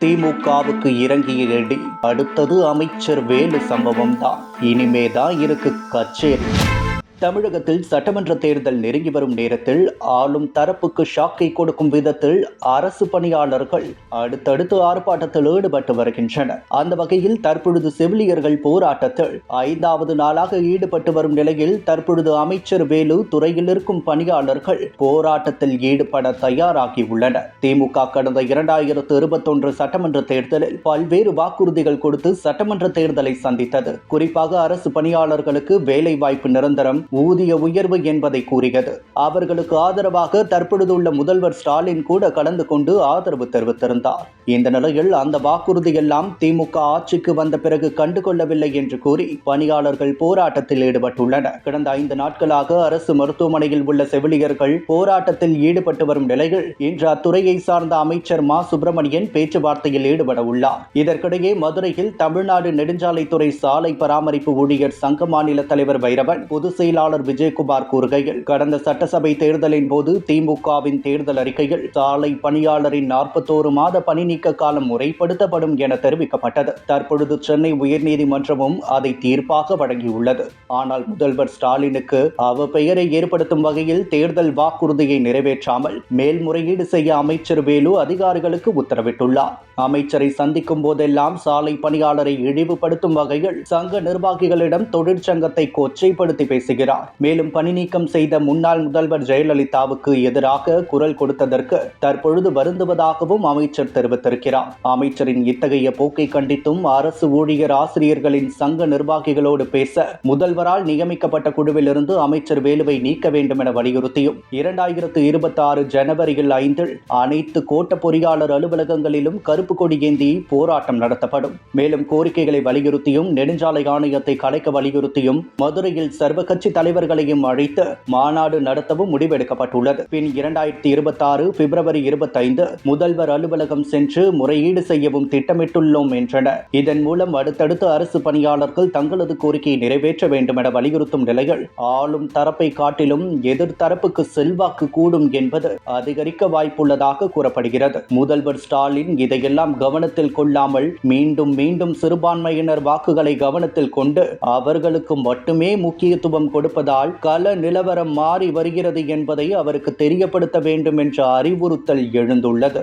திமுகவுக்கு இறங்கிய எடி அடுத்தது அமைச்சர் வேலு சம்பவம் தான். இனிமேதான் இருக்கு கச்சேரி. தமிழகத்தில் சட்டமன்ற தேர்தல் நெருங்கி வரும் நேரத்தில் ஆளும் தரப்புக்கு ஷாக்கை கொடுக்கும் விதத்தில் அரசு பணியாளர்கள் அடுத்தடுத்து ஆர்ப்பாட்டத்தில் ஈடுபட்டு வருகின்றனர். அந்த வகையில் தற்பொழுது செவிலியர்கள் போராட்டத்தில் 5வது நாளாக ஈடுபட்டு வரும் நிலையில் தற்பொழுது அமைச்சர் வேலு துறையில் இருக்கும் பணியாளர்கள் போராட்டத்தில் ஈடுபட தயாராகியுள்ளனர். திமுக கடந்த 2021 சட்டமன்ற தேர்தலில் பல்வேறு வாக்குறுதிகள் கொடுத்து சட்டமன்ற தேர்தலை சந்தித்தது. குறிப்பாக அரசு பணியாளர்களுக்கு வேலை வாய்ப்பு நிரந்தரம், ஊதிய உயர்வு என்பதை கூறியது. அவர்களுக்கு ஆதரவாக தற்பொழுதுள்ள முதல்வர் ஸ்டாலின் கூட கலந்து கொண்டு ஆதரவு தெரிவித்திருந்தார். இந்த நிலையில் அந்த வாக்குறுதியெல்லாம் திமுக ஆட்சிக்கு வந்த பிறகு கண்டுகொள்ளவில்லை என்று கூறி பணியாளர்கள் போராட்டத்தில் ஈடுபட்டுள்ளனர். கடந்த 5 நாட்களாக அரசு மருத்துவமனையில் உள்ள செவிலியர்கள் போராட்டத்தில் ஈடுபட்டு வரும் நிலையில் இன்று அத்துறையை சார்ந்த அமைச்சர் மா சுப்பிரமணியன் பேச்சுவார்த்தையில் ஈடுபட உள்ளார். இதற்கிடையே மதுரையில் தமிழ்நாடு நெடுஞ்சாலைத்துறை சாலை பராமரிப்பு ஊழியர் சங்க மாநில தலைவர் வைரவன், பொதுச் செயலாளர் விஜயகுமார் கூறுகையில், கடந்த சட்டசபை தேர்தலின் போது திமுகவின் தேர்தல் அறிக்கையில் சாலை பணியாளரின் 41 மாத பணி நீக்க காலம் முறைப்படுத்தப்படும் என தெரிவிக்கப்பட்டது. தற்பொழுது சென்னை உயர்நீதிமன்றமும் அதை தீர்ப்பாக வழங்கியுள்ளது. ஆனால் முதல்வர் ஸ்டாலினுக்கு அவப்பெயரை ஏற்படுத்தும் வகையில் தேர்தல் வாக்குறுதியை நிறைவேற்றாமல் மேல்முறையீடு செய்ய அமைச்சர் வேலு அதிகாரிகளுக்கு உத்தரவிட்டுள்ளார். அமைச்சரை சந்திக்கும் போதெல்லாம் சாலை பணியாளரை இழிவுபடுத்தும் வகையில் சங்க நிர்வாகிகளிடம் தொழிற்சங்கத்தை கொச்சைப்படுத்தி பேசுகிறார். மேலும் பணி நீக்கம் செய்த முன்னாள் முதல்வர் ஜெயலலிதாவுக்கு எதிராக குரல் கொடுத்ததற்கு தற்பொழுது வருந்துவதாகவும் அமைச்சர் தெரிவித்திருக்கிறார். அமைச்சரின் இத்தகைய போக்கை கண்டித்தும் அரசு ஊழியர் ஆசிரியர்களின் சங்க நிர்வாகிகளோடு பேச முதல்வரால் நியமிக்கப்பட்ட குழுவிலிருந்து அமைச்சர் வேலுவை நீக்க வேண்டும் என வலியுறுத்தியும் 2026 ஜனவரியில் 5 அனைத்து கோட்ட பொறியாளர் அலுவலகங்களிலும் கருப்பு கொடி ஏந்தி போராட்டம் நடத்தப்படும். மேலும் கோரிக்கைகளை வலியுறுத்தியும் நெடுஞ்சாலை ஆணையத்தை கலைக்க வலியுறுத்தியும் மதுரையில் சர்வகட்சி தலைவர்களையும் அழைத்து மாநாடு நடத்தவும் முடிவெடுக்கப்பட்டுள்ளது. பின் 2026 பிப்ரவரி 25 முதல்வர் அலுவலகம் சென்று முறையீடு செய்யவும் திட்டமிட்டுள்ளோம் என்றனர். இதன் மூலம் அடுத்தடுத்து அரசு பணியாளர்கள் தங்களது கோரிக்கையை நிறைவேற்ற வேண்டும் என வலியுறுத்தும் நிலையில் ஆளும் தரப்பை காட்டிலும் எதிர்த்தரப்புக்கு செல்வாக்கு கூடும் என்பது அதிகரிக்க வாய்ப்புள்ளதாக கூறப்படுகிறது. முதல்வர் ஸ்டாலின் இதையெல்லாம் கவனத்தில் கொள்ளாமல் மீண்டும் மீண்டும் சிறுபான்மையினர் வாக்குகளை கவனத்தில் கொண்டு அவர்களுக்கு மட்டுமே முக்கியத்துவம் கொடுப்பதால் கள நிலவரம் மாறி வருகிறது என்பதை அவருக்கு தெரியப்படுத்த வேண்டும் என்ற அறிவுறுத்தல் எழுந்துள்ளது.